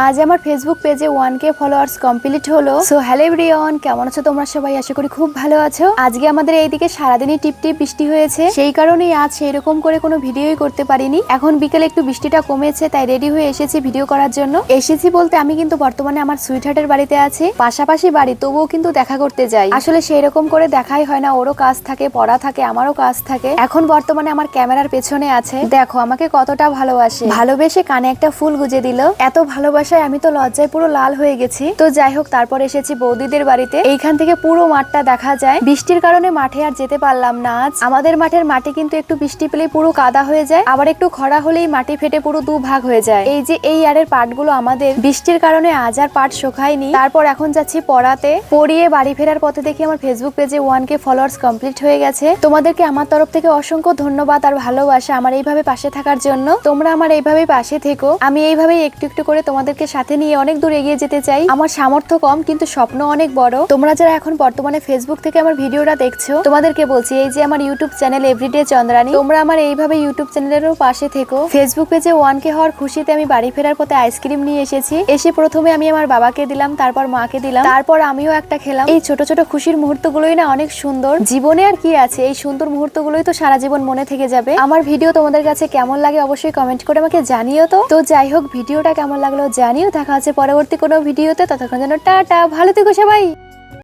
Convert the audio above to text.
আজ আমার ফেসবুক পেজে 1K ফলোয়ার্স কমপ্লিট হলো। সো হ্যালো এভরিওয়ান, কেমন আছো তোমরা সবাই? আশা করি খুব ভালো আছো। আজকে আমাদের এইদিকে সারাদিনই টিপ টিপ বৃষ্টি হয়েছে, সেই কারণেই আজ সেরকম করে কোনো ভিডিওই করতে পারিনি। এখন বিকেলে একটু বৃষ্টিটা কমেছে, তাই রেডি হয়ে এসেছি ভিডিও করার জন্য। এসেছি বলতে আমি কিন্তু বর্তমানে আমার সুইটহার্টের বাড়িতে আছি, পাশাপাশি বাড়ি, তবুও কিন্তু দেখা করতে যাই। আসলে সেই রকম করে দেখাই হয় না, ওরও কাজ থাকে, পড়া থাকে, আমারও কাজ থাকে। এখন বর্তমানে আমার ক্যামেরার পেছনে আছে, দেখো আমাকে কতটা ভালোবাসে, ভালোবেসে কানে একটা ফুল গুজে দিল। এত ভালোবাসায় আমি তো লজ্জায় পুরো লাল হয়ে গেছি। তো যাই হোক, তারপর এসেছি বৌদিদের বাড়িতে। এইখান থেকে পুরো মাঠটা দেখা যায়। বৃষ্টির কারণে মাঠে আর যেতে পারলাম না আজ। আমাদের মাঠের মাটি কিন্তু একটু বৃষ্টি পেলেই পুরো কাদা হয়ে যায়, আবার একটু খরা হলেই মাটি ফেটে পুরো দুভাগ হয়ে যায়। এই যে এই আরের পাটগুলো আমাদের বৃষ্টির কারণে আজ আর পাট শুকায়নি। তারপর এখন যাচ্ছি পড়াতে, পড়িয়ে বাড়ি ফেরার পথে দেখি আমার ফেসবুক পেজে 1K ফলোয়ার্স কমপ্লিট হয়ে গেছে। তোমাদেরকে আমার তরফ থেকে অসংখ্য ধন্যবাদ আর ভালোবাসা আমার এইভাবে পাশে থাকার জন্য। তোমরা আমার এইভাবে পাশে থেকো, আমি এইভাবেই একটু একটু করে তোমাদেরকে সাথে নিয়ে অনেক দূর এগিয়ে যেতে চাই। আমার সামর্থ্য কম, কিন্তু স্বপ্ন অনেক বড়। তোমরা যারা এখন বর্তমানে ফেসবুক থেকে আমার ভিডিওটা দেখছো, তোমাদেরকে বলছি, এই যে আমার ইউটিউব চ্যানেল এভরিডে চন্দ্রানী, তোমরা আমার এইভাবে ইউটিউব চ্যানেলেরও পাশে থেকো। ফেসবুক পেজে 1K হওয়ার খুশিতে আমি বাড়ি ফেরার পথে আইসক্রিম নিয়ে এসেছি। এসে প্রথমে আমি আমার বাবাকে দিলাম, তারপর মাকে দিলাম, তারপর আমিও একটা খেলাম। এই ছোট ছোট খুশির মুহূর্তগুলোই না অনেক সুন্দর। জীবনে আর কি আছে, এই সুন্দর মুহূর্তগুলোই তো সারা জীবন মনে থেকে যাবে। আমার ভিডিও তোমাদের কাছে কেমন লাগে অবশ্যই কমেন্ট করে আমাকে জানিও। তো যাই হোক, ভিডিওটা কেমন লাগলো জানিও। দেখা হচ্ছে পরবর্তী কোনো ভিডিওতে, ততক্ষণ যেন টাটা, ভালো থেকো সবাই।